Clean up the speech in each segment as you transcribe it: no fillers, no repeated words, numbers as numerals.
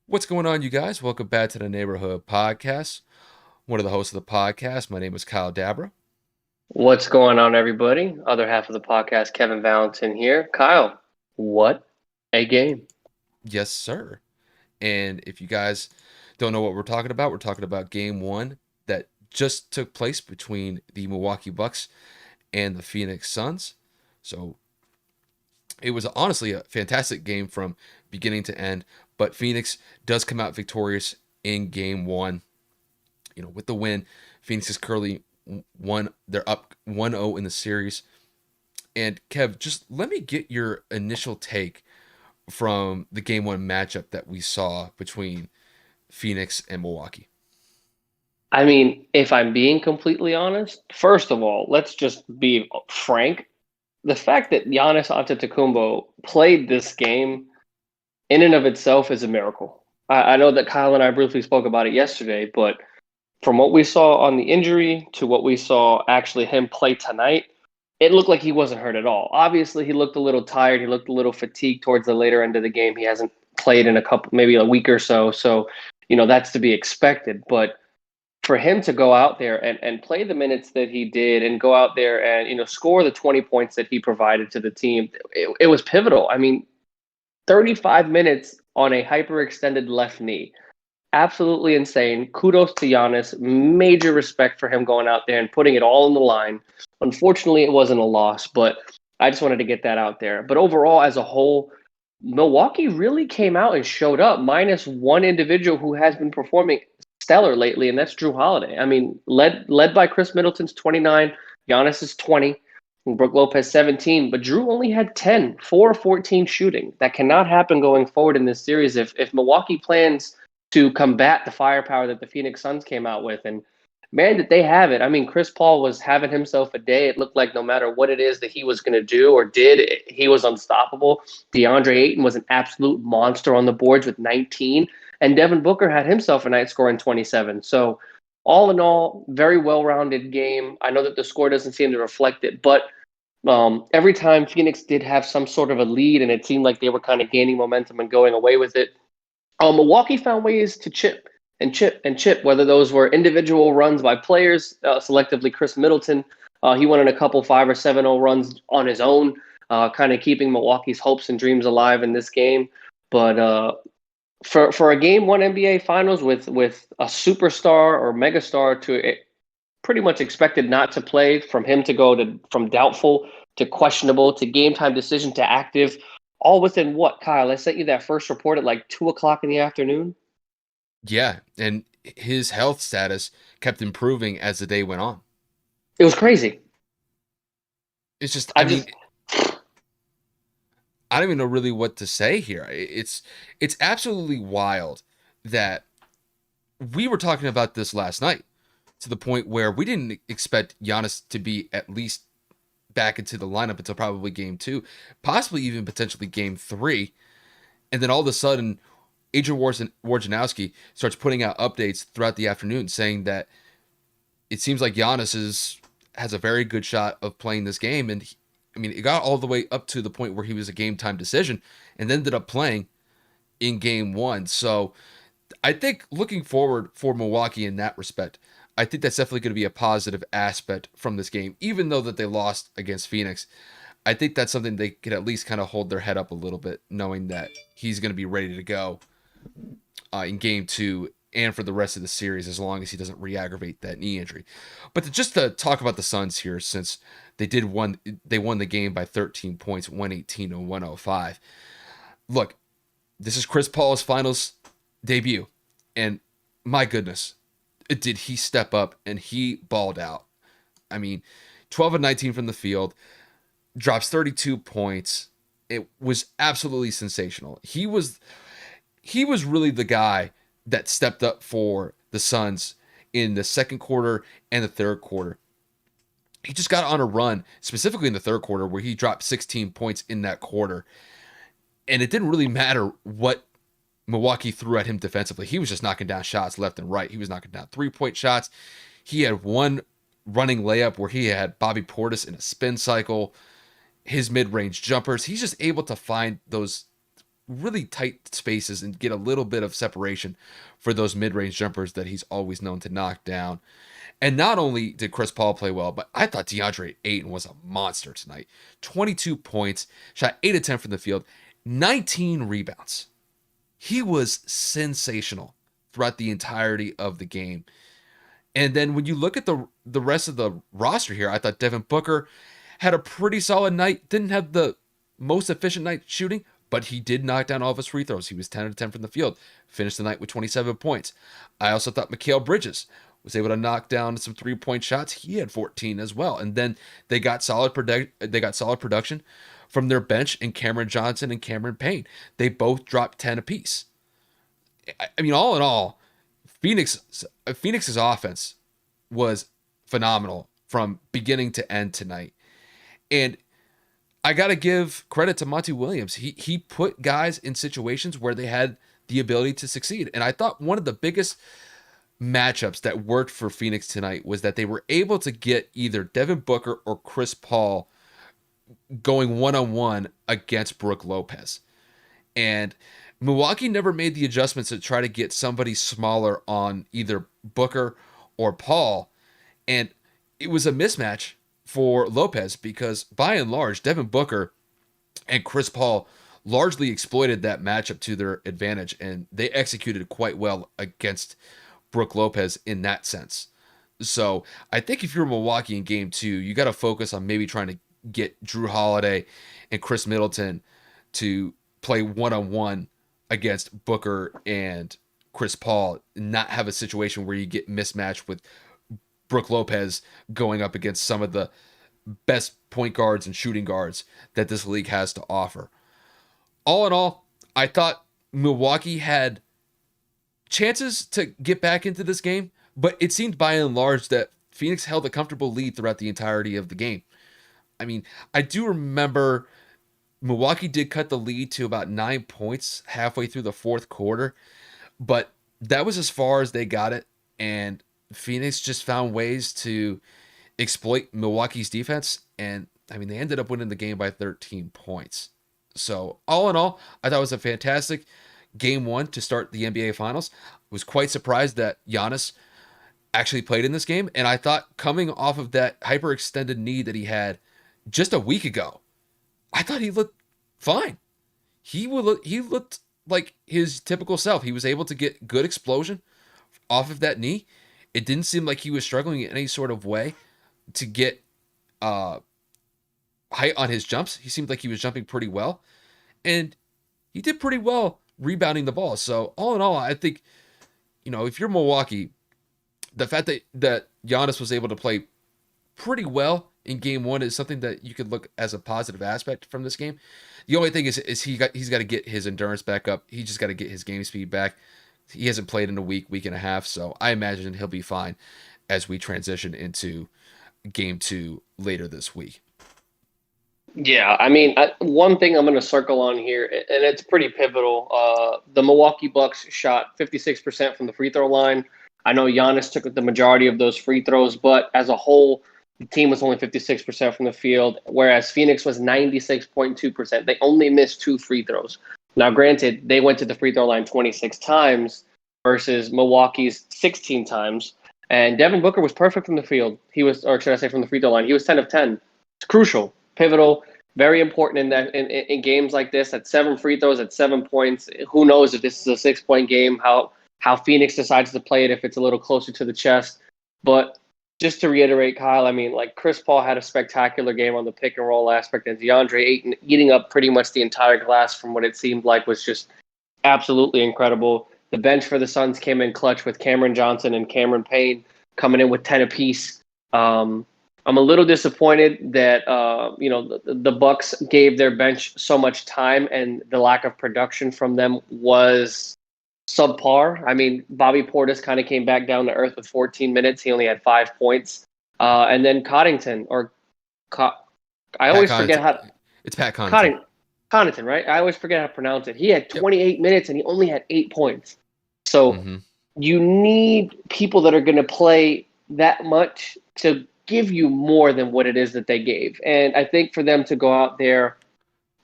What's going on, you guys? Welcome back to the Neighborhood Podcast. One of the hosts of the podcast. My name is Kyle Dabra. What's going on, everybody? Other half of the podcast, Kevin Valentin here. Kyle, what a game. Yes, sir. And if you guys don't know what we're talking about game one that just took place between the Milwaukee Bucks and the Phoenix Suns. So it was honestly a fantastic game from beginning to end, but Phoenix does come out victorious in game one. With the win, Phoenix is currently they're up 1-0 in the series. And Kev, just let me get your initial take from the game one matchup that we saw between Phoenix and Milwaukee. I mean, if I'm being completely honest, first of all, let's just be frank. The fact that Giannis Antetokounmpo played this game in and of itself is a miracle. I know that Kyle and I briefly spoke about it yesterday, but from what we saw on the injury to what we saw actually him play tonight, it looked like he wasn't hurt at all. Obviously, he looked a little tired. He looked a little fatigued towards the later end of the game. He hasn't played in maybe a week or so. So, that's to be expected. But for him to go out there and play the minutes that he did and go out there and, score the 20 points that he provided to the team, it was pivotal. I mean, 35 minutes on a hyperextended left knee. Absolutely insane. Kudos to Giannis. Major respect for him going out there and putting it all on the line. Unfortunately, it wasn't a loss, but I just wanted to get that out there. But overall, as a whole, Milwaukee really came out and showed up, minus one individual who has been performing stellar lately, and that's Drew Holiday. I mean, led by Chris Middleton's 29, Giannis is 20, and Brook Lopez 17, but Drew only had 10, 4 14 shooting. That cannot happen going forward in this series if Milwaukee plans to combat the firepower that the Phoenix Suns came out with. And man, did they have it. I mean, Chris Paul was having himself a day. It looked like no matter what it is that he was going to do or did, he was unstoppable. Deandre Ayton was an absolute monster on the boards with 19. And Devin Booker had himself a night scoring 27. So all in all, very well-rounded game. I know that the score doesn't seem to reflect it, but every time Phoenix did have some sort of a lead and it seemed like they were kind of gaining momentum and going away with it, Milwaukee found ways to chip and chip and chip, whether those were individual runs by players, selectively Chris Middleton. He went on a couple 5 or 7-0 runs on his own, kind of keeping Milwaukee's hopes and dreams alive in this game. But for a game one NBA Finals with a superstar or megastar to it, pretty much expected not to play, from him to go to from doubtful to questionable to game time decision to active, all within what, Kyle? I sent you that first report at like 2 o'clock in the afternoon. Yeah, and his health status kept improving as the day went on. It was crazy. It's just, I just I don't even know really what to say here. It's absolutely wild that we were talking about this last night to the point where we didn't expect Giannis to be at least back into the lineup until probably game two, possibly even potentially game three. And then all of a sudden, Adrian Wojnarowski starts putting out updates throughout the afternoon saying that it seems like has a very good shot of playing this game. And it got all the way up to the point where he was a game time decision and ended up playing in game one. So I think looking forward for Milwaukee in that respect, I think that's definitely going to be a positive aspect from this game, even though that they lost against Phoenix. I think that's something they could at least kind of hold their head up a little bit, knowing that he's going to be ready to go in game two and for the rest of the series, as long as he doesn't re-aggravate that knee injury. But just to talk about the Suns here, since they won the game by 13 points, 118 to 105. Look, this is Chris Paul's finals debut, and my goodness, did he step up and he balled out. 12 and 19 from the field, drops 32 points. It was absolutely sensational. He was really the guy that stepped up for the Suns in the second quarter and the third quarter. He just got on a run, specifically in the third quarter, where he dropped 16 points in that quarter. And it didn't really matter what Milwaukee threw at him defensively. He was just knocking down shots left and right. He was knocking down 3-point shots. He had one running layup where he had Bobby Portis in a spin cycle, his mid-range jumpers. He's just able to find those really tight spaces and get a little bit of separation for those mid-range jumpers that he's always known to knock down. And not only did Chris Paul play well, but I thought Deandre Ayton was a monster tonight. 22 points, shot 8 of 10 from the field, 19 rebounds. He was sensational throughout the entirety of the game. And then when you look at the rest of the roster here, I thought Devin Booker had a pretty solid night. Didn't have the most efficient night shooting, but he did knock down all of his free throws. He was 10 out of 10 from the field. Finished the night with 27 points. I also thought Mikal Bridges was able to knock down some 3-point shots. He had 14 as well. And then they got solid production from their bench in Cameron Johnson and Cameron Payne. They both dropped 10 apiece. I mean, all in all, Phoenix's offense was phenomenal from beginning to end tonight. And I got to give credit to Monty Williams. He put guys in situations where they had the ability to succeed. And I thought one of the biggest matchups that worked for Phoenix tonight was that they were able to get either Devin Booker or Chris Paul going one-on-one against Brook Lopez. And Milwaukee never made the adjustments to try to get somebody smaller on either Booker or Paul. And it was a mismatch for Lopez because by and large, Devin Booker and Chris Paul largely exploited that matchup to their advantage, and they executed quite well against Brook Lopez in that sense. So I think if you're Milwaukee in game 2, you got to focus on maybe trying to get Drew Holiday and Chris Middleton to play one-on-one against Booker and Chris Paul, and not have a situation where you get mismatched with Brook Lopez going up against some of the best point guards and shooting guards that this league has to offer. All in all, I thought Milwaukee had chances to get back into this game, but it seemed by and large that Phoenix held a comfortable lead throughout the entirety of the game. I mean, I do remember Milwaukee did cut the lead to about 9 points halfway through the fourth quarter, but that was as far as they got it, and Phoenix just found ways to exploit Milwaukee's defense, and I mean, they ended up winning the game by 13 points. So all in all, I thought it was a fantastic game 1 to start the NBA Finals. I was quite surprised that Giannis actually played in this game, and I thought coming off of that hyperextended knee that he had just a week ago, I thought he looked fine. He looked like his typical self. He was able to get good explosion off of that knee. It didn't seem like he was struggling in any sort of way to get height on his jumps. He seemed like he was jumping pretty well, and he did pretty well rebounding the ball. So all in all, I think, if you're Milwaukee, the fact that Giannis was able to play pretty well in game 1 is something that you could look as a positive aspect from this game. The only thing is he's got to get his endurance back up. He just got to get his game speed back. He hasn't played in a week and a half, so I imagine he'll be fine as we transition into game 2 later this week. Yeah, I mean, one thing I'm going to circle on here, and it's pretty pivotal. The Milwaukee Bucks shot 56% from the free throw line. I know Giannis took the majority of those free throws, but as a whole, the team was only 56% from the field, whereas Phoenix was 96.2%. They only missed 2 free throws. Now, granted, they went to the free throw line 26 times versus Milwaukee's 16 times. And Devin Booker was perfect from the field. Or should I say from the free throw line? He was 10 of 10. It's crucial, pivotal, very important in games like this. At 7 free throws, at 7 points. Who knows if this is a 6-point game, how Phoenix decides to play it if it's a little closer to the chest. But just to reiterate, Kyle, I mean, like Chris Paul had a spectacular game on the pick and roll aspect, and Deandre Ayton eating up pretty much the entire glass from what it seemed like was just absolutely incredible. The bench for the Suns came in clutch with Cameron Johnson and Cameron Payne coming in with 10 apiece. I'm a little disappointed that the Bucks gave their bench so much time, and the lack of production from them was subpar. I mean, Bobby Portis kind of came back down to earth with 14 minutes. He only had 5 points. And then Coddington, I always forget how to... It's Pat Connaughton. Connaughton, right? I always forget how to pronounce it. He had 28 minutes and he only had 8 points. So you need people that are going to play that much to give you more than what it is that they gave. And I think for them to go out there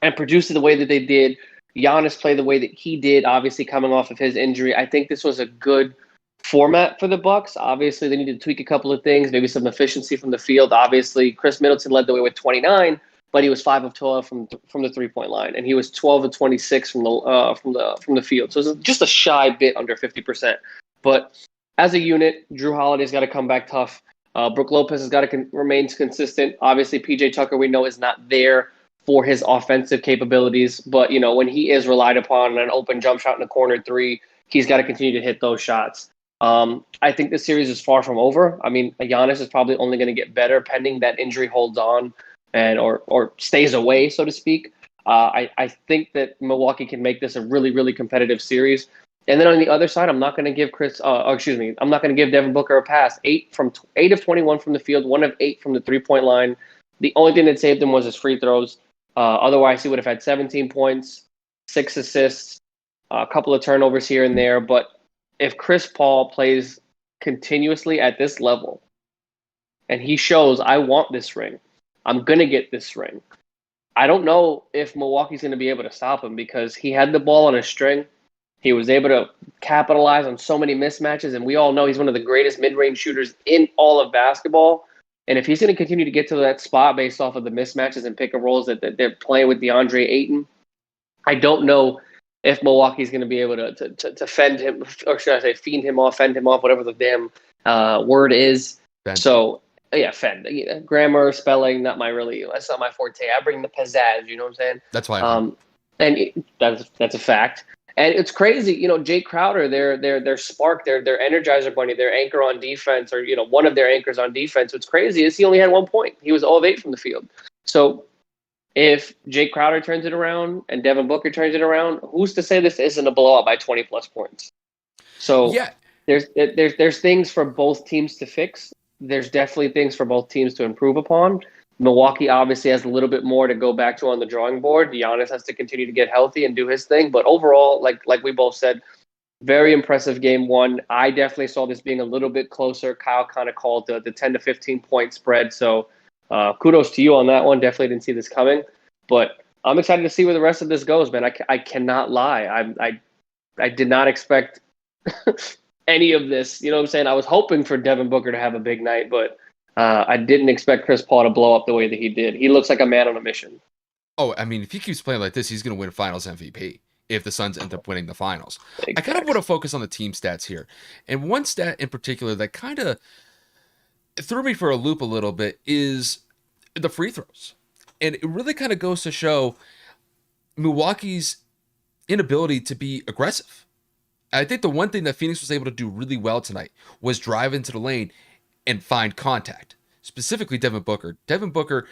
and produce it the way that they did, Giannis play the way that he did, obviously coming off of his injury. I think this was a good format for the Bucks. Obviously, they need to tweak a couple of things, maybe some efficiency from the field. Obviously, Chris Middleton led the way with 29, but he was 5 of 12 from the 3-point line, and he was 12 of 26 from the field. So it's just a shy bit under 50%. But as a unit, Drew Holiday's got to come back tough. Brook Lopez has got to remain consistent. Obviously, PJ Tucker we know is not there for his offensive capabilities, but when he is relied upon on an open jump shot in the corner three, he's got to continue to hit those shots. I think the series is far from over. I mean, Giannis is probably only going to get better pending that injury holds on and or stays away, so to speak. I think that Milwaukee can make this a really, really competitive series. And then on the other side, I'm not going to give I'm not going to give Devin Booker a pass. 8 of 21 from the field, 1 of 8 from the 3-point line. The only thing that saved him was his free throws. Otherwise, he would have had 17 points, 6 assists, a couple of turnovers here and there. But if Chris Paul plays continuously at this level and he shows, I want this ring, I'm going to get this ring, I don't know if Milwaukee's going to be able to stop him because he had the ball on a string. He was able to capitalize on so many mismatches, and we all know he's one of the greatest mid-range shooters in all of basketball. And if he's going to continue to get to that spot based off of the mismatches and pick and rolls that they're playing with DeAndre Ayton, I don't know if Milwaukee's going to be able to fend him, or should I say fend him off, whatever the damn word is. Ben. So, yeah, fend. Grammar, spelling, that's not my forte. I bring the pizzazz, you know what I'm saying? That's why. That's a fact. And it's crazy, Jake Crowder, their spark, their energizer bunny, their anchor on defense, or one of their anchors on defense. What's crazy is he only had 1 point. He was 0 of 8 from the field. So if Jake Crowder turns it around and Devin Booker turns it around, who's to say this isn't a blowout by 20 plus points? So yeah, there's things for both teams to fix. There's definitely things for both teams to improve upon. Milwaukee obviously has a little bit more to go back to on the drawing board. Giannis has to continue to get healthy and do his thing. But overall, like we both said, very impressive game one. I definitely saw this being a little bit closer. Kyle kind of called the 10 to 15 point spread. So kudos to you on that one. Definitely didn't see this coming. But I'm excited to see where the rest of this goes, man. I cannot lie. I did not expect any of this. You know what I'm saying? I was hoping for Devin Booker to have a big night, but I didn't expect Chris Paul to blow up the way that he did. He looks like a man on a mission. Oh, I mean, if he keeps playing like this, he's going to win Finals MVP if the Suns end up winning the Finals. Big I kind of facts. want to focus on the team stats here. And one stat in particular that kind of threw me for a loop a little bit is the free throws. And it really kind of goes to show Milwaukee's inability to be aggressive. I think the one thing that Phoenix was able to do really well tonight was drive into the lane and find contact, specifically Devin Booker. Devin Booker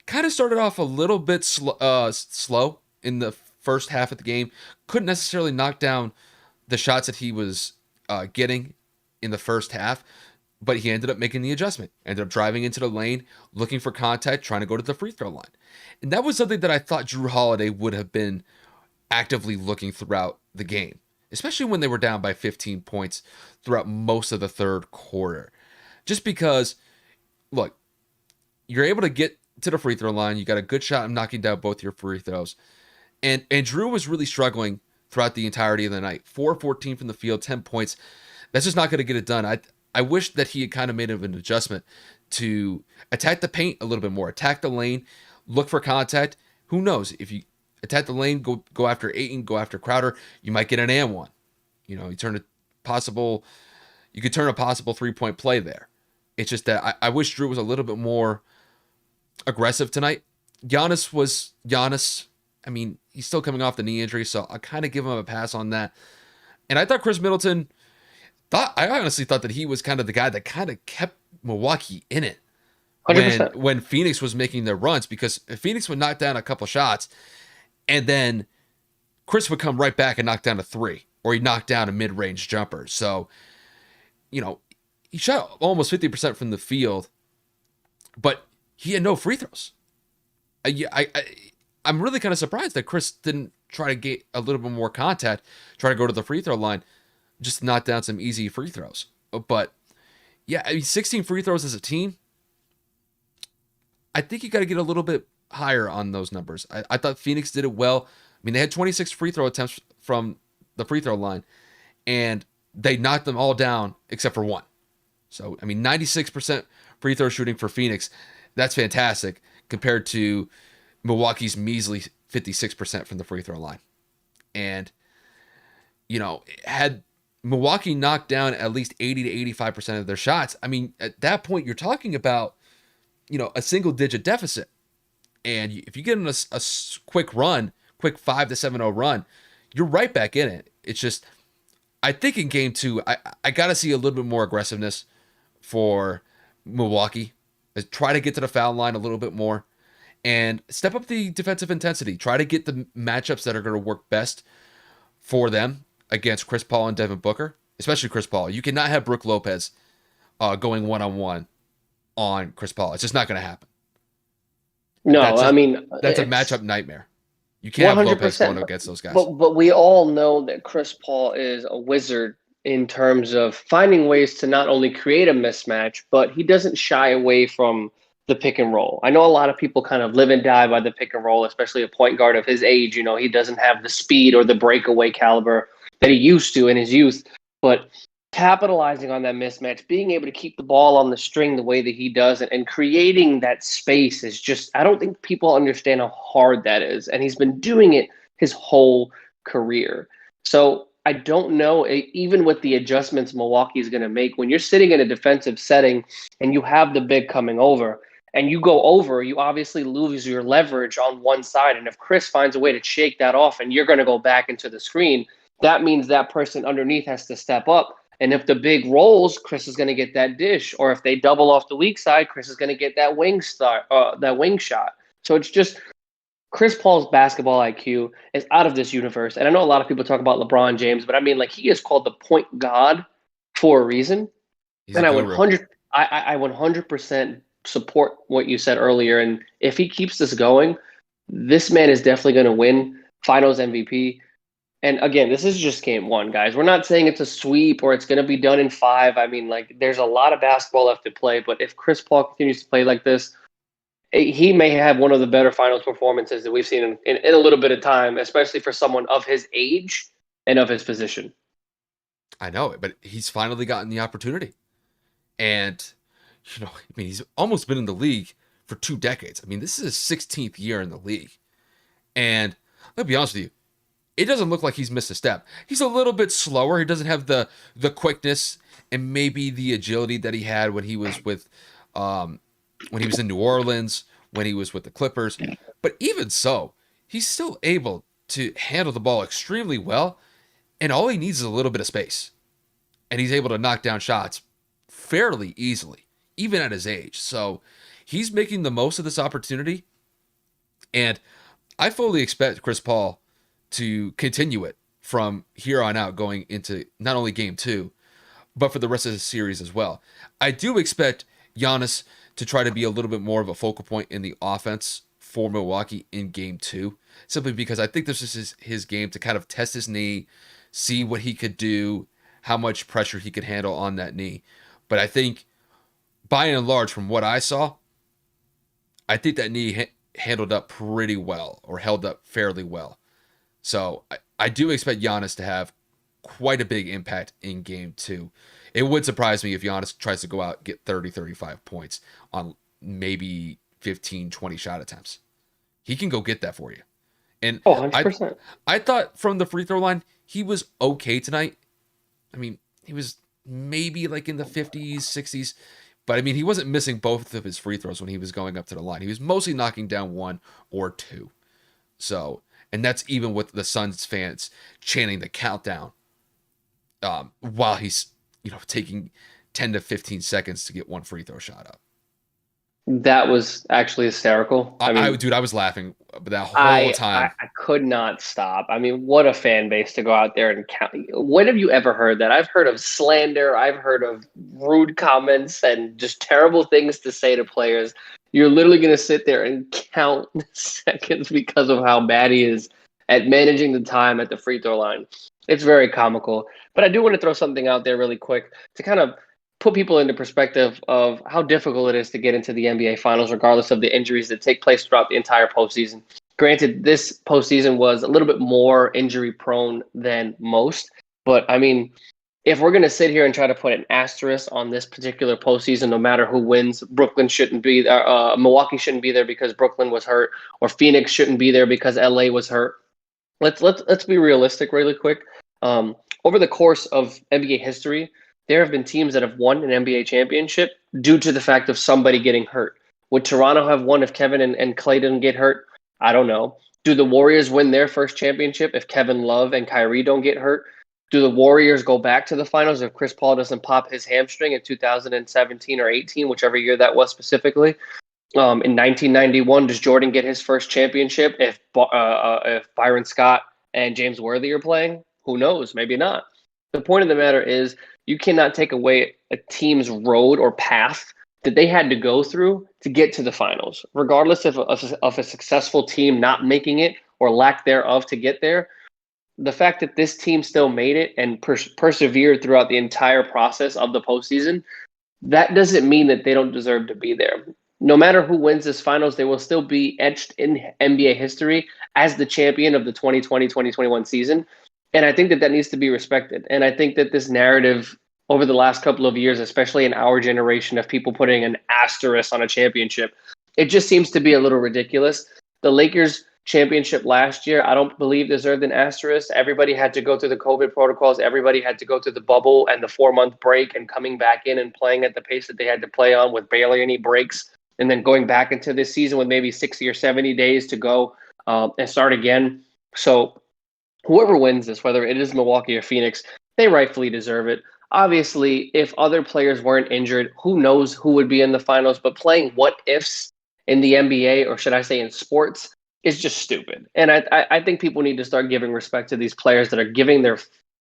kind of started off a little bit slow in the first half of the game. Couldn't necessarily knock down the shots that he was getting in the first half, but he ended up making the adjustment. Ended up driving into the lane, looking for contact, trying to go to the free throw line. And that was something that I thought Drew Holiday would have been actively looking throughout the game, especially when they were down by 15 points throughout most of the third quarter. Just because, look, you're able to get to the free throw line. You got a good shot of knocking down both your free throws. And Drew was really struggling throughout the entirety of the night. 4-14 from the field, 10 points. That's just not going to get it done. I wish that he had kind of made an adjustment to attack the paint a little bit more. Attack the lane, look for contact. Who knows? If you attack the lane, go after Ayton, go after Crowder, you might get an and one. You could turn a possible 3-point play there. It's just that I wish Drew was a little bit more aggressive tonight. Giannis. I mean, he's still coming off the knee injury, so I kind of give him a pass on that. And I thought Chris Middleton, I honestly thought that he was kind of the guy that kind of kept Milwaukee in it 100%. when Phoenix was making their runs, because Phoenix would knock down a couple shots, and then Chris would come right back and knock down a three, or he'd knock down a mid-range jumper. So, he shot almost 50% from the field, but he had no free throws. I'm really kind of surprised that Chris didn't try to get a little bit more contact, try to go to the free throw line, just to knock down some easy free throws. But, yeah, 16 free throws as a team, I think you got to get a little bit higher on those numbers. I thought Phoenix did it well. mean, they had 26 free throw attempts from the free throw line, and they knocked them all down except for one. So, I mean, 96% free throw shooting for Phoenix. That's fantastic compared to Milwaukee's measly 56% from the free throw line. And, had Milwaukee knocked down at least 80 to 85% of their shots, I mean, at that point, you're talking about, a single digit deficit. And if you get in a quick run, quick 5-7-0 run, you're right back in it. It's just, I think in game 2, I got to see a little bit more aggressiveness for Milwaukee. Try to get to the foul line a little bit more and step up the defensive intensity. Try to get the matchups that are going to work best for them against Chris Paul and Devin Booker, especially Chris Paul. You cannot have Brook Lopez going one-on-one on Chris Paul. It's just not going to happen. No, that's a matchup nightmare. You can't have Lopez going against those guys. But we all know that Chris Paul is a wizard in terms of finding ways to not only create a mismatch, but he doesn't shy away from the pick and roll. I know a lot of people kind of live and die by the pick and roll, especially a point guard of his age. He doesn't have the speed or the breakaway caliber that he used to in his youth. But capitalizing on that mismatch, being able to keep the ball on the string the way that he does, and creating that space is just, I don't think people understand how hard that is. And he's been doing it his whole career. So I don't know, even with the adjustments Milwaukee is going to make, when you're sitting in a defensive setting and you have the big coming over and you go over, you obviously lose your leverage on one side. And if Chris finds a way to shake that off and you're going to go back into the screen, that means that person underneath has to step up. And if the big rolls, Chris is going to get that dish. Or if they double off the weak side, Chris is going to get that wing shot. So it's just, Chris Paul's basketball IQ is out of this universe. And I know a lot of people talk about LeBron James, but I mean, he is called the point god for a reason. And I 100% support what you said earlier. And if he keeps this going, this man is definitely going to win Finals MVP. And again, this is just game 1, guys. We're not saying it's a sweep or it's going to be done in 5. I mean, there's a lot of basketball left to play. But if Chris Paul continues to play like this, he may have one of the better finals performances that we've seen in a little bit of time, especially for someone of his age and of his position. I know it, but he's finally gotten the opportunity. And, he's almost been in the league for 2 decades. I mean, this is his 16th year in the league. And I'll be honest with you, it doesn't look like he's missed a step. He's a little bit slower. He doesn't have the quickness and maybe the agility that he had when he was with when he was in New Orleans, when he was with the Clippers. But even so, he's still able to handle the ball extremely well, and all he needs is a little bit of space. And he's able to knock down shots fairly easily, even at his age. So he's making the most of this opportunity, and I fully expect Chris Paul to continue it from here on out going into not only game 2, but for the rest of the series as well. I do expect Giannis to try to be a little bit more of a focal point in the offense for Milwaukee in game 2, simply because I think this is his game to kind of test his knee, see what he could do, how much pressure he could handle on that knee. But I think, by and large, from what I saw, I think that knee handled up pretty well, or held up fairly well. So I do expect Giannis to have quite a big impact in game 2. It would surprise me if Giannis tries to go out and get 30, 35 points on maybe 15, 20 shot attempts. He can go get that for you. And 100%. I thought from the free throw line, he was okay tonight. I mean, he was maybe in the 50s, 60s. But I mean, he wasn't missing both of his free throws when he was going up to the line. He was mostly knocking down 1 or 2. So, and that's even with the Suns fans chanting the countdown while he's taking 10 to 15 seconds to get 1 free throw shot up. That was actually hysterical. I was laughing that whole time. I could not stop. I mean, what a fan base to go out there and count. When have you ever heard that? I've heard of slander. I've heard of rude comments and just terrible things to say to players. You're literally going to sit there and count seconds because of how bad he is at managing the time at the free throw line. It's very comical. But I do want to throw something out there really quick to kind of put people into perspective of how difficult it is to get into the NBA Finals, regardless of the injuries that take place throughout the entire postseason. Granted, this postseason was a little bit more injury prone than most, but I mean, if we're going to sit here and try to put an asterisk on this particular postseason, no matter who wins, Brooklyn shouldn't be there. Milwaukee shouldn't be there because Brooklyn was hurt, or Phoenix shouldn't be there because LA was hurt. Let's be realistic, really quick. Over the course of NBA history, there have been teams that have won an NBA championship due to the fact of somebody getting hurt. Would Toronto have won if Kevin and Clay didn't get hurt? I don't know. Do the Warriors win their first championship if Kevin Love and Kyrie don't get hurt? Do the Warriors go back to the finals if Chris Paul doesn't pop his hamstring in 2017 or 18, whichever year that was specifically? In 1991, does Jordan get his first championship if Byron Scott and James Worthy are playing? Who knows? Maybe not. The point of the matter is you cannot take away a team's road or path that they had to go through to get to the finals, regardless of a successful team not making it or lack thereof to get there. The fact that this team still made it and persevered throughout the entire process of the postseason, that doesn't mean that they don't deserve to be there. No matter who wins this finals, they will still be etched in NBA history as the champion of the 2020-2021 season. And I think that needs to be respected. And I think that this narrative over the last couple of years, especially in our generation of people putting an asterisk on a championship, it just seems to be a little ridiculous. The Lakers championship last year, I don't believe deserved an asterisk. Everybody had to go through the COVID protocols. Everybody had to go through the bubble and the 4-month break and coming back in and playing at the pace that they had to play on with barely any breaks. And then going back into this season with maybe 60 or 70 days to go and start again. So whoever wins this, whether it is Milwaukee or Phoenix, they rightfully deserve it. Obviously, if other players weren't injured, who knows who would be in the finals, but playing what ifs in the NBA, or should I say in sports, is just stupid. And I think people need to start giving respect to these players that are giving their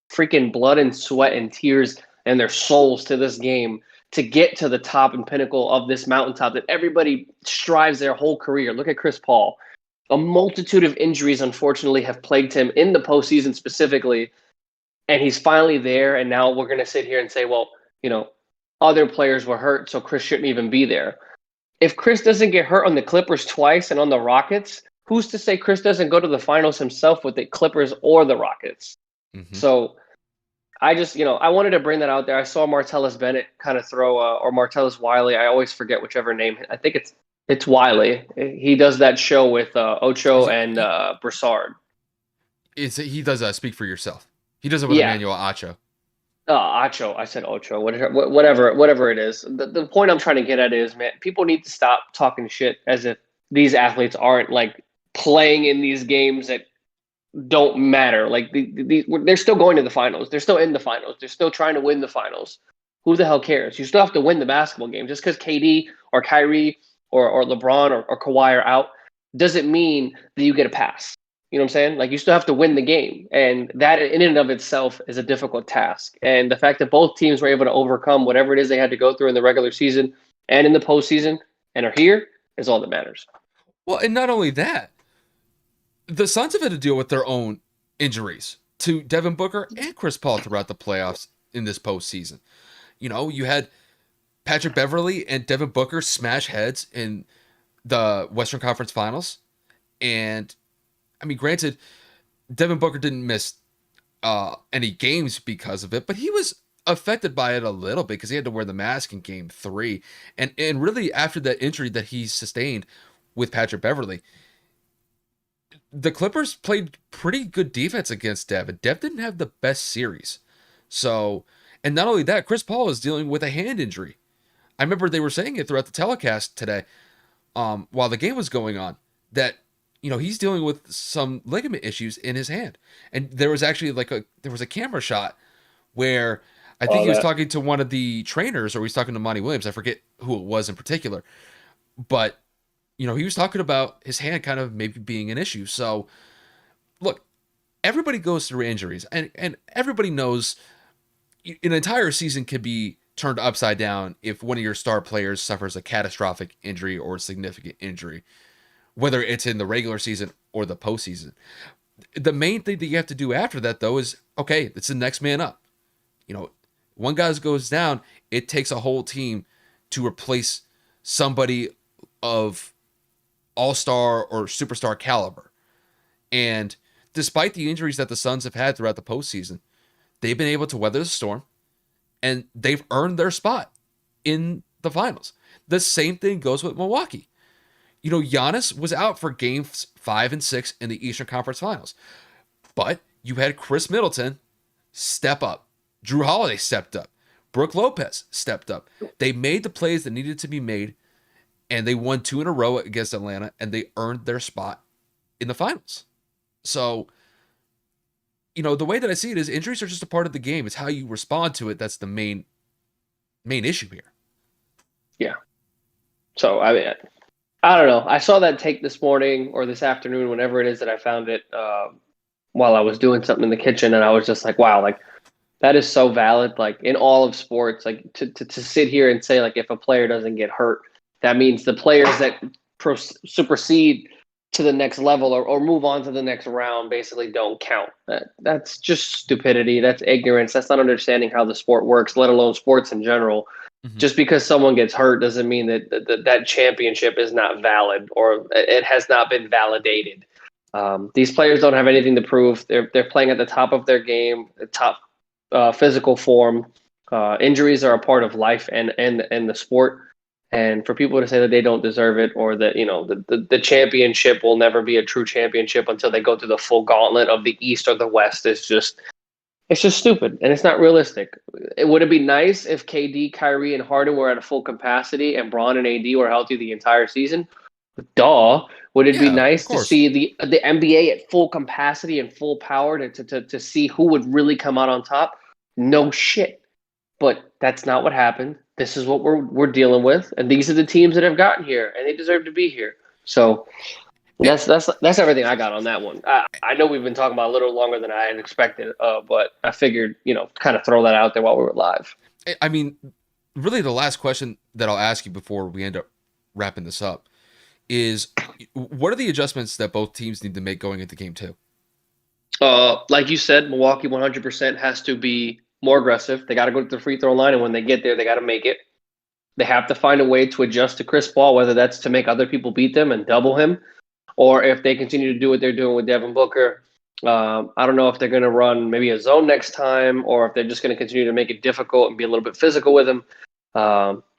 freaking blood and sweat and tears and their souls to this game to get to the top and pinnacle of this mountaintop that everybody strives their whole career. Look at Chris Paul. A multitude of injuries, unfortunately, have plagued him in the postseason specifically. And he's finally there. And now we're going to sit here and say, well, other players were hurt, so Chris shouldn't even be there. If Chris doesn't get hurt on the Clippers twice and on the Rockets, who's to say Chris doesn't go to the finals himself with the Clippers or the Rockets? Mm-hmm. So I just, I wanted to bring that out there. I saw Martellus Bennett kind of throw, or Martellus Wiley. I always forget whichever name. I think it's Wiley. He does that show with Ocho and Broussard. He does Speak for Yourself. He does it with Emmanuel Acho. Acho. I said Ocho. Whatever it is. The point I'm trying to get at is, man, people need to stop talking shit as if these athletes aren't like playing in these games that don't matter. Like they're still going to the finals. They're still in the finals. They're still trying to win the finals. Who the hell cares? You still have to win the basketball game. Just because KD or Kyrie or LeBron or Kawhi are out doesn't mean that you get a pass. You know what I'm saying? Like, you still have to win the game. And that in and of itself is a difficult task. And the fact that both teams were able to overcome whatever it is they had to go through in the regular season and in the postseason and are here is all that matters. Well, and not only that, the Suns have had to deal with their own injuries to Devin Booker and Chris Paul throughout the playoffs in this postseason. You had Patrick Beverley and Devin Booker smash heads in the Western Conference Finals. And I mean, granted, Devin Booker didn't miss any games because of it, but he was affected by it a little bit because he had to wear the mask in Game 3. And really, after that injury that he sustained with Patrick Beverley, the Clippers played pretty good defense against Dev, and Dev didn't have the best series. So, and not only that, Chris Paul is dealing with a hand injury. I remember they were saying it throughout the telecast today, while the game was going on, that he's dealing with some ligament issues in his hand. And there was actually there was a camera shot where I think he was talking to one of the trainers, or he was talking to Monty Williams. I forget who it was in particular. But, he was talking about his hand kind of maybe being an issue. So, look, everybody goes through injuries. And everybody knows an entire season can be turned upside down if one of your star players suffers a catastrophic injury or a significant injury, whether it's in the regular season or the postseason. The main thing that you have to do after that, though, is, okay, it's the next man up. One guy goes down, it takes a whole team to replace somebody of all-star or superstar caliber. And despite the injuries that the Suns have had throughout the postseason, they've been able to weather the storm and they've earned their spot in the finals. The same thing goes with Milwaukee. Giannis was out for games 5 and 6 in the Eastern Conference Finals, but you had Chris Middleton step up. Drew Holiday stepped up. Brooke Lopez stepped up. They made the plays that needed to be made, and they won 2 in a row against Atlanta, and they earned their spot in the finals. So, the way that I see it is injuries are just a part of the game. It's how you respond to it that's the main issue here. Yeah. So, I mean, I don't know. I saw that take this morning or this afternoon, whenever it is that I found it, while I was doing something in the kitchen, and I was just like, wow, like that is so valid. Like in all of sports, like to sit here and say, like, if a player doesn't get hurt, that means the players that supersede to the next level or move on to the next round basically don't count. That's just stupidity. That's ignorance. That's not understanding how the sport works, let alone sports in general. Mm-hmm. Just because someone gets hurt doesn't mean that championship is not valid or it has not been validated. These players don't have anything to prove. They're playing at the top of their game, the top physical form. Injuries are a part of life and the sport. And for people to say that they don't deserve it or that the championship will never be a true championship until they go through the full gauntlet of the East or the West is just stupid and it's not realistic. Would it be nice if KD, Kyrie, and Harden were at a full capacity and Bron and AD were healthy the entire season? Duh. Would it be nice to see the NBA at full capacity and full power to see who would really come out on top? No shit. But that's not what happened. This is what we're dealing with, and these are the teams that have gotten here, and they deserve to be here. So that's everything I got on that one. I know we've been talking about a little longer than I had expected, but I figured kind of throw that out there while we were live. I mean, really, the last question that I'll ask you before we end up wrapping this up is, what are the adjustments that both teams need to make going into game 2? Like you said, Milwaukee 100% has to be more aggressive. They got to go to the free throw line, and when they get there, they got to make it. They have to find a way to adjust to Chris Paul, whether that's to make other people beat them and double him, or if they continue to do what they're doing with Devin Booker. I don't know if they're going to run maybe a zone next time, or if they're just going to continue to make it difficult and be a little bit physical with him.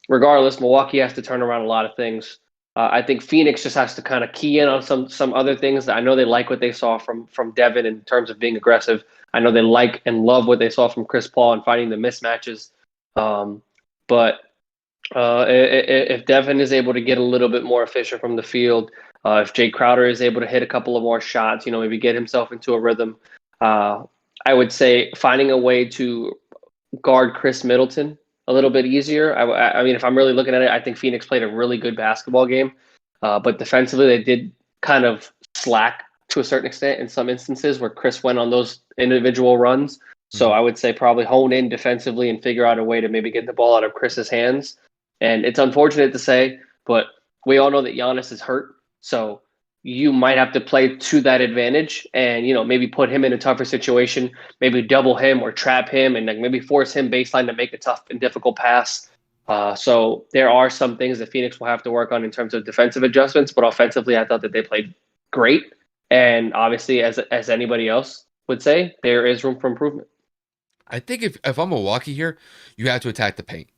Regardless, Milwaukee has to turn around a lot of things. I think Phoenix just has to kind of key in on some other things. I know they like what they saw from Devin in terms of being aggressive. I know they like and love what they saw from Chris Paul and finding the mismatches. But if Devin is able to get a little bit more efficient from the field, if Jay Crowder is able to hit a couple of more shots, maybe get himself into a rhythm, I would say finding a way to guard Chris Middleton a little bit easier. I mean, if I'm really looking at it, I think Phoenix played a really good basketball game, but defensively they did kind of slack to a certain extent in some instances where Chris went on those individual runs. So I would say probably hone in defensively and figure out a way to maybe get the ball out of Chris's hands. And it's unfortunate to say, but we all know that Giannis is hurt. So you might have to play to that advantage and, maybe put him in a tougher situation, maybe double him or trap him and maybe force him baseline to make a tough and difficult pass. So there are some things that Phoenix will have to work on in terms of defensive adjustments, but offensively, I thought that they played great. And obviously, as anybody else would say, there is room for improvement. I think if I'm Milwaukee here, you have to attack the paint.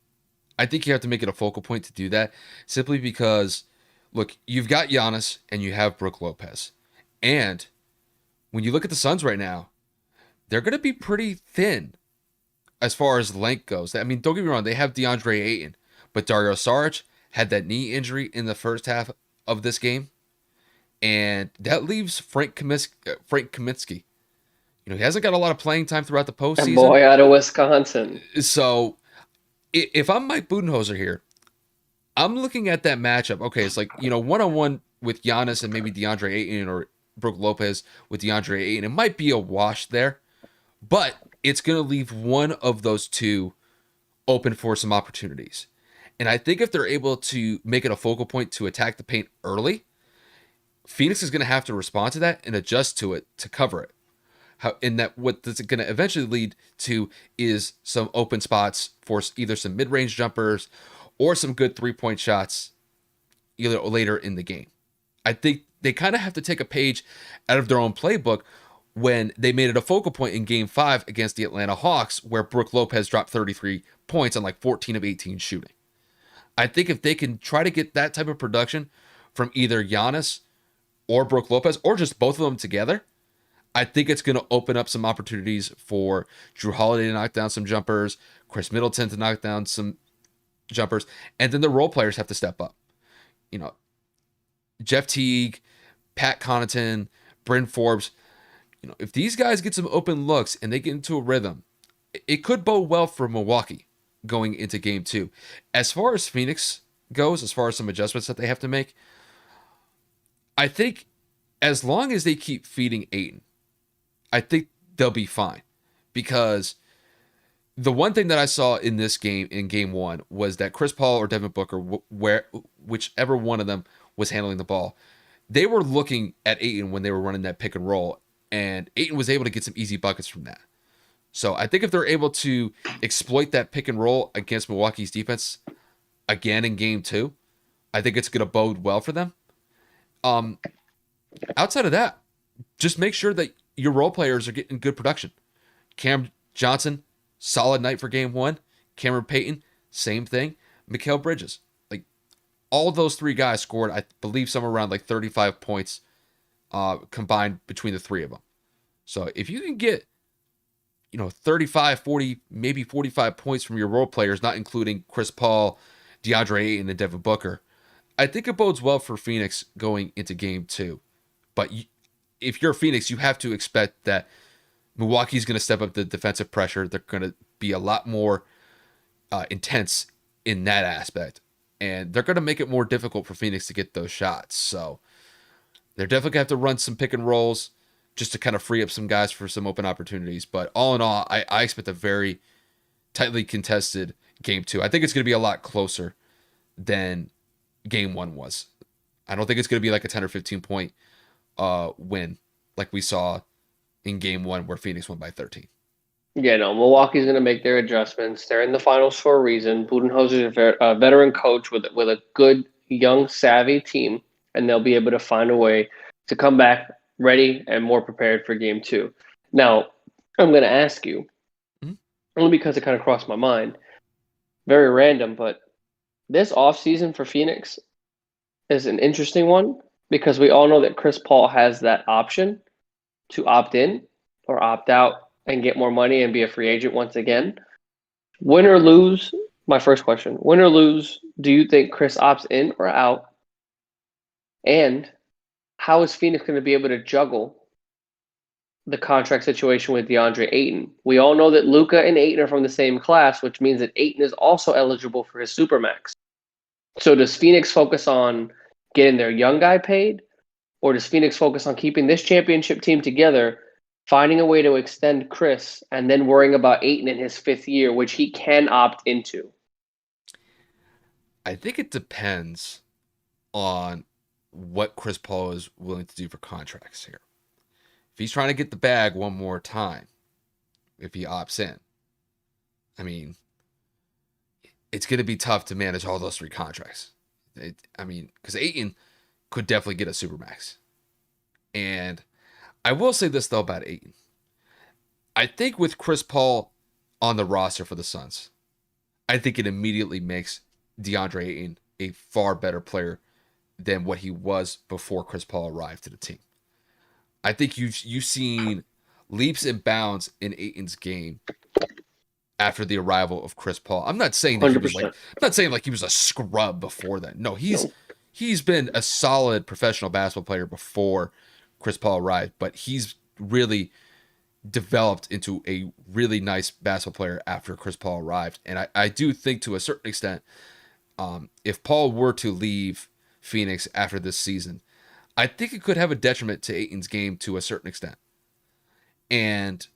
I think you have to make it a focal point to do that, simply because, look, you've got Giannis and you have Brooke Lopez. And when you look at the Suns right now, they're going to be pretty thin as far as length goes. I mean, don't get me wrong, they have DeAndre Ayton, but Dario Saric had that knee injury in the first half of this game, and that leaves Frank Kaminsky. He hasn't got a lot of playing time throughout the postseason. And boy out of Wisconsin. So if I'm Mike Budenholzer here, I'm looking at that matchup. Okay, it's like, one-on-one with Giannis and maybe DeAndre Ayton or Brooke Lopez with DeAndre Ayton. It might be a wash there, but it's going to leave one of those two open for some opportunities. And I think if they're able to make it a focal point to attack the paint early, Phoenix is going to have to respond to that and adjust to it to cover it. And that what that's going to eventually lead to is some open spots for either some mid-range jumpers or some good three-point shots either later in the game. I think they kind of have to take a page out of their own playbook when they made it a focal point in game 5 against the Atlanta Hawks, where Brook Lopez dropped 33 points on like 14 of 18 shooting. I think if they can try to get that type of production from either Giannis or Brook Lopez, or just both of them together, I think it's going to open up some opportunities for Drew Holiday to knock down some jumpers, Chris Middleton to knock down some jumpers, and then the role players have to step up. You know, Jeff Teague, Pat Connaughton, Bryn Forbes. You know, if these guys get some open looks and they get into a rhythm, it could bode well for Milwaukee going into game 2. As far as Phoenix goes, as far as some adjustments that they have to make, I think as long as they keep feeding Ayton, I think they'll be fine. Because the one thing that I saw in this game, in game 1, was that Chris Paul or Devin Booker, whichever one of them was handling the ball, they were looking at Ayton when they were running that pick and roll, and Ayton was able to get some easy buckets from that. So I think if they're able to exploit that pick and roll against Milwaukee's defense again in game 2, I think it's going to bode well for them. Outside of that, just make sure that your role players are getting good production. Cam Johnson, solid night for game 1. Cameron Payton, same thing. Mikal Bridges. Like, all of those 3 guys scored, I believe, somewhere around like 35 points combined between the 3 of them. So if you can get, 35, 40, maybe 45 points from your role players, not including Chris Paul, DeAndre Ayton, and Devin Booker, I think it bodes well for Phoenix going into game 2. But if you're Phoenix, you have to expect that Milwaukee's going to step up the defensive pressure. They're going to be a lot more intense in that aspect. And they're going to make it more difficult for Phoenix to get those shots. So they're definitely going to have to run some pick and rolls just to kind of free up some guys for some open opportunities. But all in all, I expect a very tightly contested game 2. I think it's going to be a lot closer than game 1 was. I don't think it's going to be like a 10 or 15 point win like we saw in game 1 where Phoenix won by 13. Yeah, no, Milwaukee's going to make their adjustments. They're in the finals for a reason. Budenholzer is a veteran coach with a good, young, savvy team, and they'll be able to find a way to come back ready and more prepared for game 2. Now, I'm going to ask you, only because it kind of crossed my mind, very random, but this offseason for Phoenix is an interesting one because we all know that Chris Paul has that option to opt in or opt out and get more money and be a free agent once again. Win or lose, my first question, win or lose, do you think Chris opts in or out? And how is Phoenix going to be able to juggle the contract situation with DeAndre Ayton? We all know that Luka and Ayton are from the same class, which means that Ayton is also eligible for his Supermax. So does Phoenix focus on getting their young guy paid? Or does Phoenix focus on keeping this championship team together, finding a way to extend Chris, and then worrying about Ayton in his 5th year, which he can opt into? I think it depends on what Chris Paul is willing to do for contracts here. If he's trying to get the bag one more time, if he opts in, I mean, it's going to be tough to manage all those 3 contracts. Because Ayton could definitely get a Supermax. And I will say this, though, about Ayton. I think with Chris Paul on the roster for the Suns, I think it immediately makes DeAndre Ayton a far better player than what he was before Chris Paul arrived to the team. I think you've seen leaps and bounds in Ayton's game after the arrival of Chris Paul. I'm not saying that he was 100%. he was a scrub before then. No, he's been a solid professional basketball player before Chris Paul arrived, but he's really developed into a really nice basketball player after Chris Paul arrived. And I do think to a certain extent, if Paul were to leave Phoenix after this season, I think it could have a detriment to Ayton's game to a certain extent. And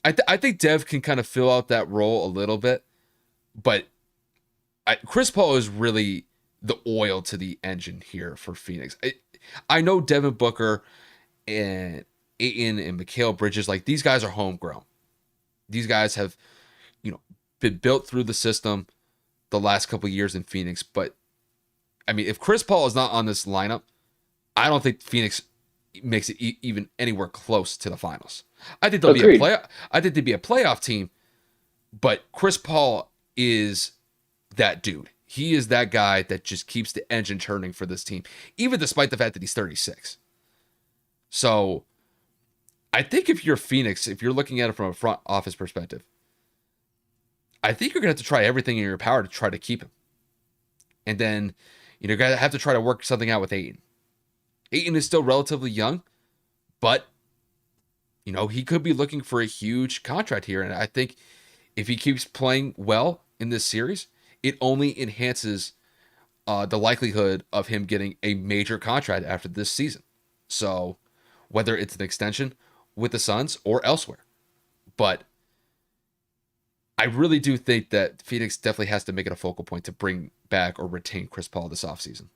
I think Dev can kind of fill out that role a little bit, but Chris Paul is really the oil to the engine here for Phoenix. I know Devin Booker and Ayton and Mikal Bridges, like these guys are homegrown. These guys have, been built through the system the last couple of years in Phoenix. But I mean, if Chris Paul is not on this lineup, I don't think Phoenix makes it even anywhere close to the finals. I think Agreed. I think they'd be a playoff team, but Chris Paul is that dude. He is that guy that just keeps the engine turning for this team, even despite the fact that he's 36. So I think if you're Phoenix, if you're looking at it from a front office perspective, I think you're going to have to try everything in your power to try to keep him. And then, you're going to have to try to work something out with Ayton. Ayton is still relatively young, but, he could be looking for a huge contract here. And I think if he keeps playing well in this series, it only enhances the likelihood of him getting a major contract after this season. So whether it's an extension with the Suns or elsewhere. But I really do think that Phoenix definitely has to make it a focal point to bring back or retain Chris Paul this offseason.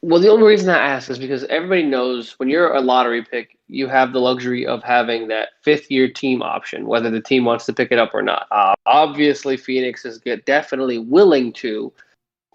Well, the only reason I ask is because everybody knows when you're a lottery pick, you have the luxury of having that fifth-year team option, whether the team wants to pick it up or not. Obviously, Phoenix is definitely willing to,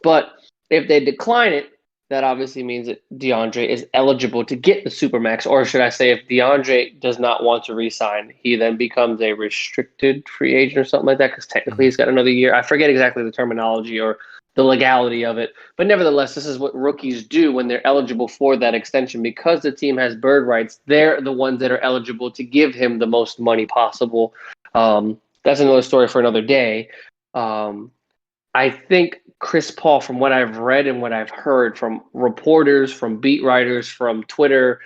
but if they decline it, that obviously means that Deandre is eligible to get the Supermax. Or should I say, if Deandre does not want to re-sign, he then becomes a restricted free agent or something like that, because technically he's got another year. I forget exactly the terminology or the legality of it. But nevertheless, this is what rookies do when they're eligible for that extension. Because the team has bird rights, they're the ones that are eligible to give him the most money possible. That's another story for another day. I think Chris Paul, from what I've read and what I've heard from reporters, from beat writers, from Twitter,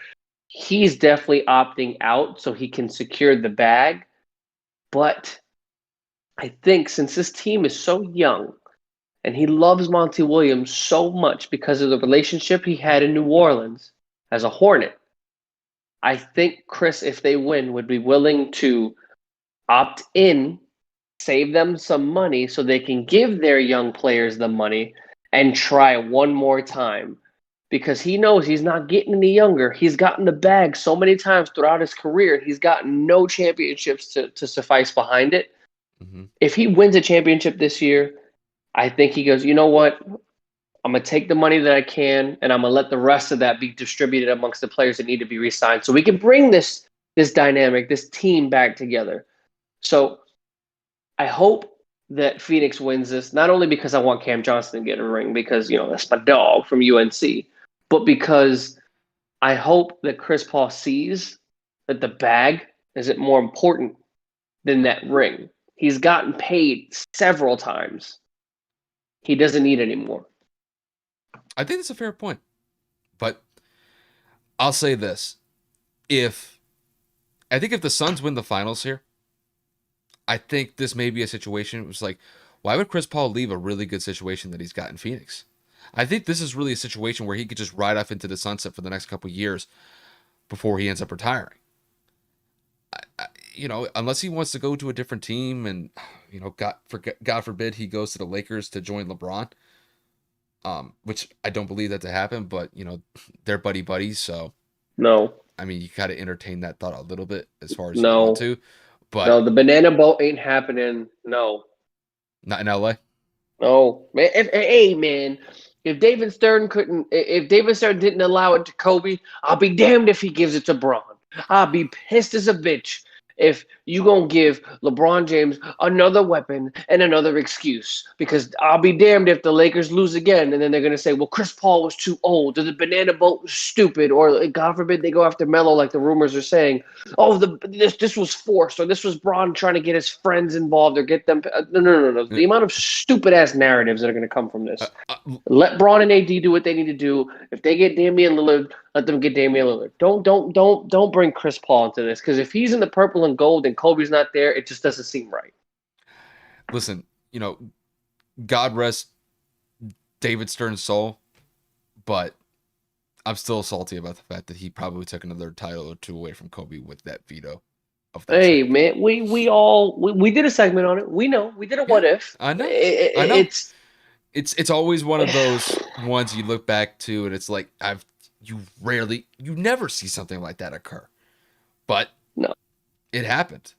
he's definitely opting out so he can secure the bag. But I think since this team is so young and he loves Monty Williams so much because of the relationship he had in New Orleans as a Hornet, I think Chris, if they win, would be willing to opt in, save them some money so they can give their young players the money and try one more time, because he knows he's not getting any younger. He's gotten the bag so many times throughout his career. He's gotten no championships to suffice behind it. Mm-hmm. If he wins a championship this year, I think he goes, you know what? I'm going to take the money that I can, and I'm going to let the rest of that be distributed amongst the players that need to be re-signed so we can bring this dynamic, this team back together. So I hope that Phoenix wins this, not only because I want Cam Johnson to get a ring, because, that's my dog from UNC, but because I hope that Chris Paul sees that the bag isn't more important than that ring. He's gotten paid several times. He doesn't need any more. I think that's a fair point. But I'll say this. I think if the Suns win the finals here, I think this may be a situation. It was like, why would Chris Paul leave a really good situation that he's got in Phoenix? I think this is really a situation where he could just ride off into the sunset for the next couple of years before he ends up retiring. Unless he wants to go to a different team and, God forbid he goes to the Lakers to join LeBron, which I don't believe that to happen, but, they're buddies. So, No. I mean, you got to entertain that thought a little bit as far as you No. want to. But No, the banana boat ain't happening. No. not in LA. No. Man, if David Stern didn't allow it to Kobe, I'll be damned if he gives it to Braun. I'll be pissed as a bitch if you gonna give LeBron James another weapon and another excuse, because I'll be damned if the Lakers lose again and then they're gonna say, well, Chris Paul was too old, or the banana boat was stupid, or God forbid they go after Melo like the rumors are saying, oh, this was forced, or this was Braun trying to get his friends involved or get them. No. The amount of stupid ass narratives that are gonna come from this. Let Braun and AD do what they need to do. If they get Damian Lillard, let them get Damian Lillard. Don't bring Chris Paul into this, because if he's in the purple and gold and Kobe's not there, it just doesn't seem right. Listen, God rest David Stern's soul, but I'm still salty about the fact that he probably took another title or two away from Kobe with that veto of that. Hey, man, we did a segment on it. We know. We did a what if. I know. I know. It's always one of those ones you look back to and it's like you never see something like that occur. But no, it happened.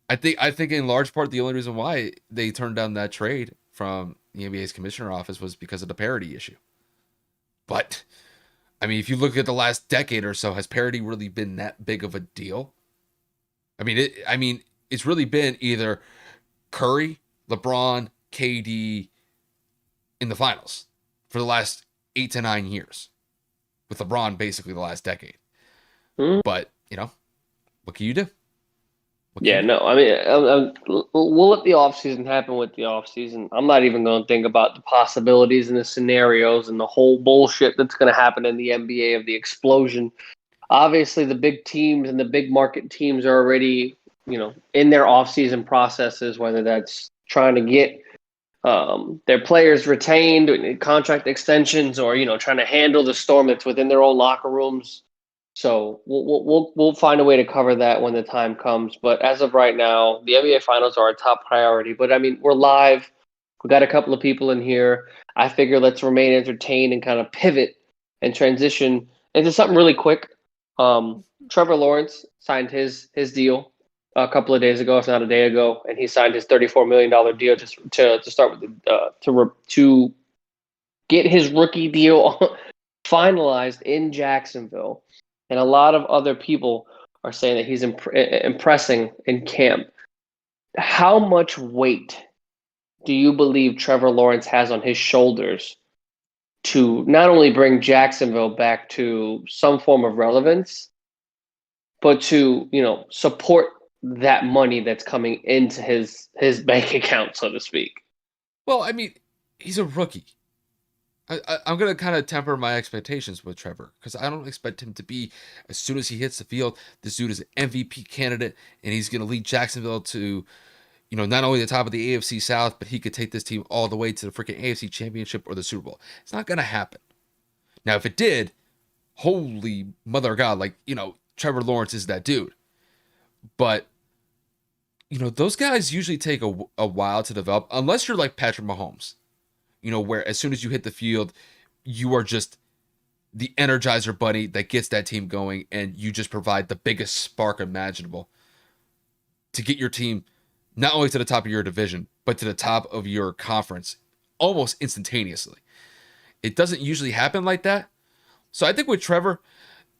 I think in large part the only reason why they turned down that trade from the NBA's commissioner office was because of the parity issue. But I mean, if you look at the last decade or so, has parity really been that big of a deal? It's really been either Curry, LeBron, KD in the finals for the last 8 to 9 years, with LeBron basically the last decade. Hmm? But what can you do? What can Yeah, you do? no, I mean, we'll let the offseason happen with the offseason. I'm not even going to think about the possibilities and the scenarios and the whole bullshit that's going to happen in the NBA of the explosion. Obviously, the big teams and the big market teams are already, in their offseason processes, whether that's trying to get their players retained, contract extensions, or trying to handle the storm that's within their own locker rooms. So we'll find a way to cover that when the time comes. But as of right now, the NBA Finals are our top priority. But I mean, we're live. We got a couple of people in here. I figure let's remain entertained and kind of pivot and transition into something really quick. Trevor Lawrence signed his deal a couple of days ago, if not a day ago, and he signed his $34 million deal just to start with to get his rookie deal finalized in Jacksonville. And a lot of other people are saying that he's impressing in camp. How much weight do you believe Trevor Lawrence has on his shoulders to not only bring Jacksonville back to some form of relevance, but to support that money that's coming into his bank account, so to speak? Well, I mean, he's a rookie. I'm going to kind of temper my expectations with Trevor because I don't expect him to be, as soon as he hits the field, this dude is an MVP candidate and he's going to lead Jacksonville to, not only the top of the AFC South, but he could take this team all the way to the freaking AFC Championship or the Super Bowl. It's not going to happen. Now, if it did, holy mother of God, Trevor Lawrence is that dude. But, those guys usually take a while to develop, unless you're like Patrick Mahomes, where as soon as you hit the field, you are just the energizer bunny that gets that team going, and you just provide the biggest spark imaginable to get your team not only to the top of your division, but to the top of your conference almost instantaneously. It doesn't usually happen like that. So I think with Trevor,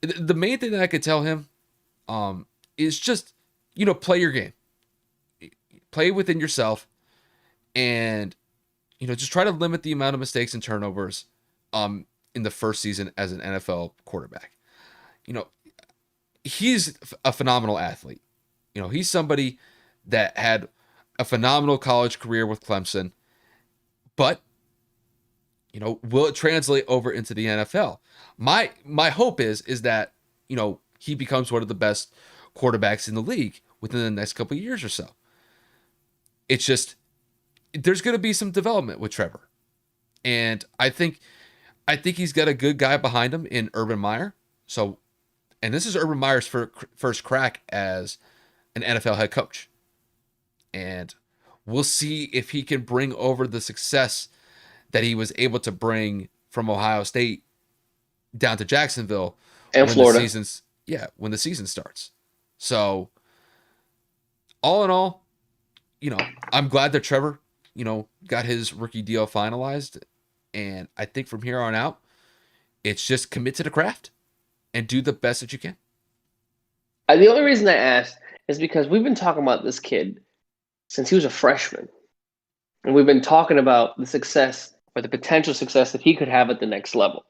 the main thing that I could tell him is just, play your game. Play within yourself and, just try to limit the amount of mistakes and turnovers in the first season as an NFL quarterback. He's a phenomenal athlete. He's somebody that had a phenomenal college career with Clemson, but will it translate over into the NFL? My hope is that he becomes one of the best quarterbacks in the league within the next couple of years or so. It's just there's going to be some development with Trevor, and I think he's got a good guy behind him in Urban Meyer. So, and this is Urban Meyer's first crack as an NFL head coach, and we'll see if he can bring over the success that he was able to bring from Ohio State down to Jacksonville And when Florida. when the season starts. So, all in all, I'm glad that Trevor, got his rookie deal finalized, and I think from here on out, it's just commit to the craft and do the best that you can. The only reason I asked is because we've been talking about this kid since he was a freshman. And we've been talking about the success or the potential success that he could have at the next level.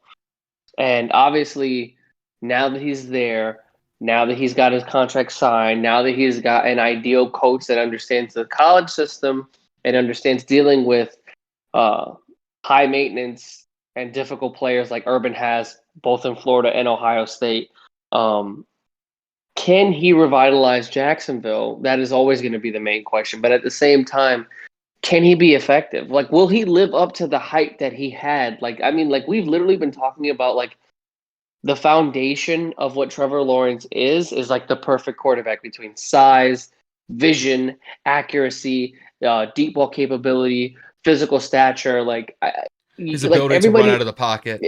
And obviously, now that he's there, now that he's got his contract signed, now that he's got an ideal coach that understands the college system and understands dealing with high maintenance and difficult players like Urban has, both in Florida and Ohio State. Can he revitalize Jacksonville? That is always going to be the main question. But at the same time, can he be effective? Like, will he live up to the hype that he had? We've literally been talking about the foundation of what Trevor Lawrence is like the perfect quarterback between size, vision, accuracy, deep ball capability, physical stature. His ability to run out of the pocket.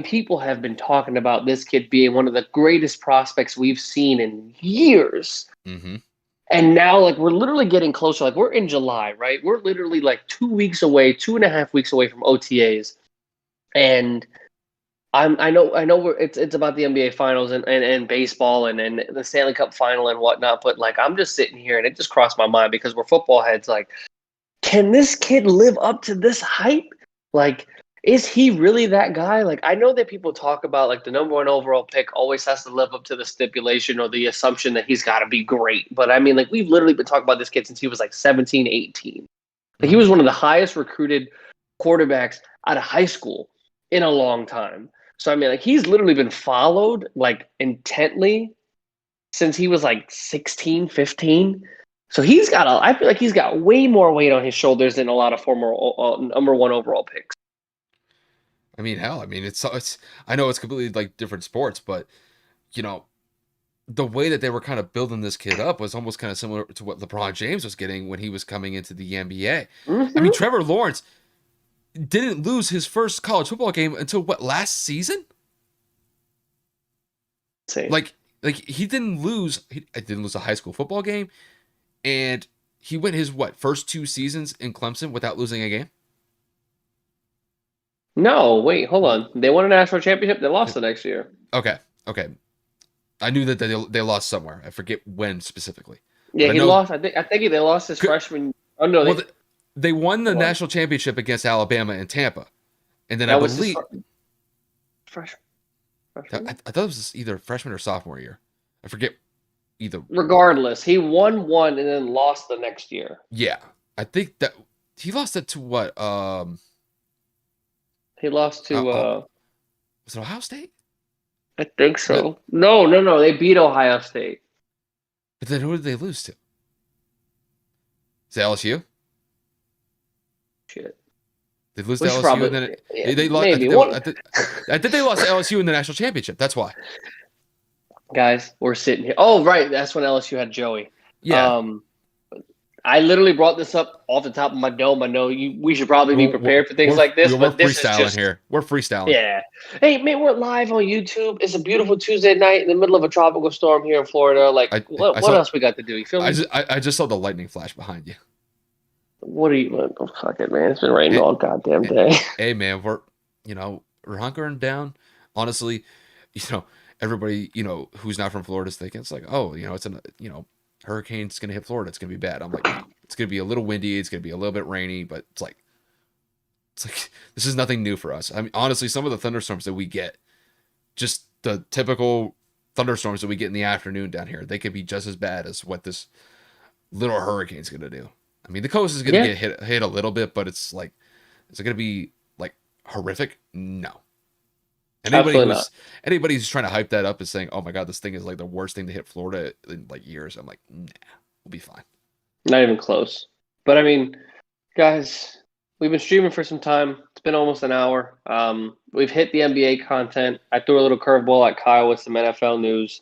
People have been talking about this kid being one of the greatest prospects we've seen in years. Mm-hmm. And now, we're literally getting closer. We're in July, right? We're literally 2.5 weeks away from OTAs. And I know it's about the NBA finals and baseball and the Stanley Cup final and whatnot, but like I'm just sitting here and it just crossed my mind because we're football heads. Like, can this kid live up to this hype? Like, is he really that guy? Like, I know that people talk about like the number one overall pick always has to live up to the stipulation or the assumption that he's got to be great. But I mean, like, we've literally been talking about this kid since he was like 17, 18. Like, he Mhm. was one of the highest recruited quarterbacks out of high school in a long time. So I mean, like, he's literally been followed like intently since he was like 16, 15. So I feel like he's got way more weight on his shoulders than a lot of former number one overall picks. I mean, hell, I mean, it's. I know it's completely like different sports, but you know, the way that they were kind of building this kid up was almost kind of similar to what LeBron James was getting when he was coming into the NBA. I mean, Mm-hmm. Trevor Lawrence didn't lose his first college football game until what, last season? Same. Like he didn't lose. He didn't lose a high school football game, and he went his what, first 2 seasons in Clemson without losing a game. No, wait, hold on. They won a national championship. They lost the next year. Okay, okay. I knew that they lost somewhere. I forget when specifically, Yeah, but I he know. lost. I think they lost his freshman. Oh no, Well, they won the what? national championship against Alabama and Tampa, and then I That was his believe freshman. I Freshman. thought it was either freshman or sophomore year. I forget either. Regardless, he won one and then lost the next year. Yeah, I think that he lost it to what? He lost to. Was it Ohio State? I think Was it? so. No, no, no. They beat Ohio State. But then who did they lose to? Is it LSU? Shit. They lose to We should LSU, and probably, then yeah, they lost. maybe one. I think they lost to LSU in the national championship. That's why. Guys, we're sitting here. Oh, right. That's when LSU had Joey. Yeah. Um, I literally brought this up off the top of my dome. I know we should probably be prepared for things like this, We're but this is freestyling just, here. We're freestyling. yeah. Hey, man, we're live on YouTube. It's a beautiful Tuesday night in the middle of a tropical storm here in Florida. Like, I I what saw. else we got to do? You feel me? I just saw the lightning flash behind you. What are you? Oh, fuck it, man. It's been raining Hey, all goddamn hey, day. hey, man, we're hunkering down. Honestly, you know, everybody, who's not from Florida is thinking it's like, oh, it's hurricane's gonna hit Florida. It's gonna be bad. I'm like, no, it's gonna be a little windy. It's gonna be a little bit rainy, but it's like this is nothing new for us. I mean, honestly, some of the thunderstorms that we get, just the typical thunderstorms that we get in the afternoon down here, they could be just as bad as what this little hurricane's gonna do. I mean, the coast is gonna Yeah, get hit a little bit, but it's like, is it gonna be like horrific? No. Anybody absolutely not. who's anybody who's trying to hype that up is saying, "Oh my god, this thing is like the worst thing to hit Florida in like years." I'm like, nah, we'll be fine. Not even close. But I mean, guys, we've been streaming for some time. It's been almost an hour. We've hit the NBA content. I threw a little curveball at Kyle with some NFL news.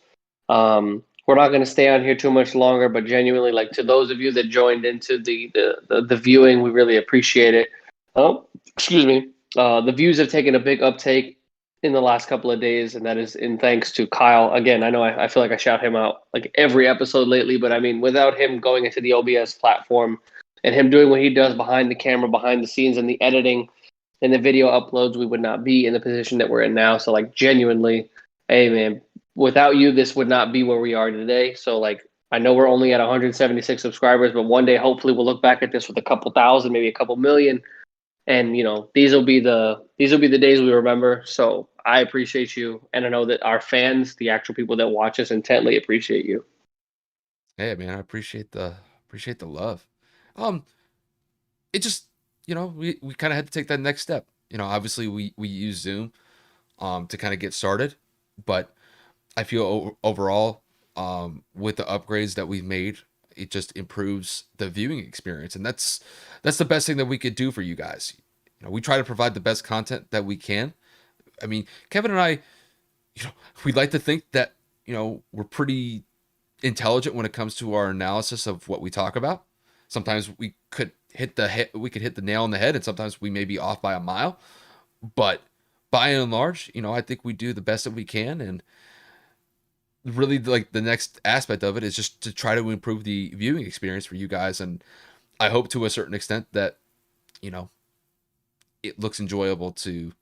We're not going to stay on here too much longer, but genuinely, like to those of you that joined into the viewing, we really appreciate it. Oh, excuse me. The views have taken a big uptake in the last couple of days, and that is in thanks to Kyle. Again, I know I feel like I shout him out like every episode lately, but I mean, without him going into the OBS platform and him doing what he does behind the camera, behind the scenes, and the editing and the video uploads, we would not be in the position that we're in now. So, like, genuinely, hey, man, without you, this would not be where we are today. So, like, I know we're only at 176 subscribers, but one day, hopefully, we'll look back at this with a couple thousand, maybe a couple million, and these will be the days we remember. So I appreciate you, and I know that our fans, the actual people that watch us intently, appreciate you. Hey man, I appreciate the love. Um, it just we kind of had to take that next step. Obviously we use Zoom to kind of get started, but I feel overall with the upgrades that we've made, it just improves the viewing experience, and that's the best thing that we could do for you guys. We try to provide the best content that we can. I mean, Kevin and I, we like to think that we're pretty intelligent when it comes to our analysis of what we talk about. Sometimes we could hit the nail on the head, and sometimes we may be off by a mile. But by and large, I think we do the best that we can, and really like the next aspect of it is just to try to improve the viewing experience for you guys. And I hope to a certain extent that you know it looks enjoyable to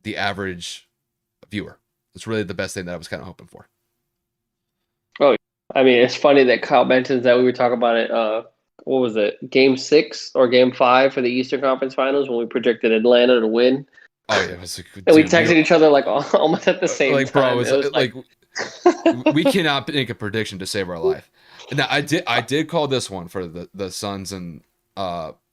the average viewer. It's really the best thing that I was kind of hoping for. Oh, I mean, it's funny that Kyle mentions that we were talking about it. What was it? Game 6 or Game 5 for the Eastern Conference Finals when we predicted Atlanta to win, Oh yeah, it was a good and we dude. texted each other like almost at the same Like bro, time. It was like we cannot make a prediction to save our life. Now I did call this one for the Suns and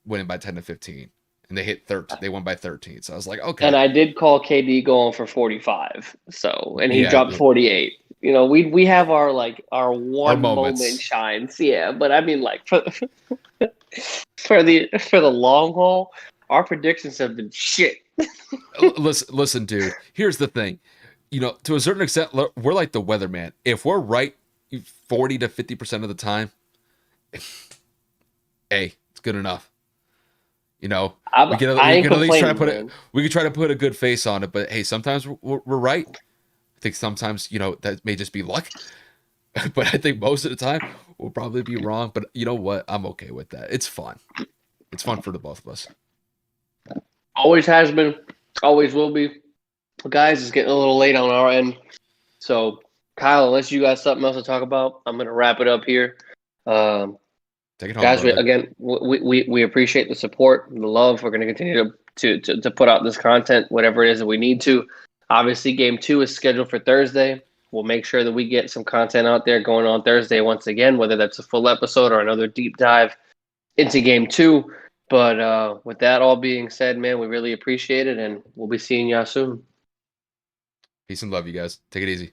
winning by 10 to 15, and they hit 13. They won by 13. So I was like, and okay, I did call KD going for 45. So, and he yeah, dropped 48. You know, we have our like our our one moment moments. shines. Yeah, but I mean like for the long haul, our predictions have been shit. Listen, dude. Here's the thing. To a certain extent, we're like the weatherman. If we're right 40 to 50% of the time, hey, it's good enough. We can I we ain't can at least try to complaining, put it. man. We can try to put a good face on it. But hey, sometimes we're right. I think sometimes that may just be luck. But I think most of the time we'll probably be wrong. But you know what? I'm okay with that. It's fun. It's fun for the both of us. Always has been, always will be. Guys, it's getting a little late on our end. So, Kyle, unless you got something else to talk about, I'm gonna wrap it up here. Um, Take it home, Guys, brother. we appreciate the support, the love. We're going to continue to put out this content, whatever it is that we need to. Obviously, game 2 is scheduled for Thursday. We'll make sure that we get some content out there going on Thursday once again, whether that's a full episode or another deep dive into game 2. But with that all being said, man, we really appreciate it, and we'll be seeing y'all soon. Peace and love, you guys. Take it easy.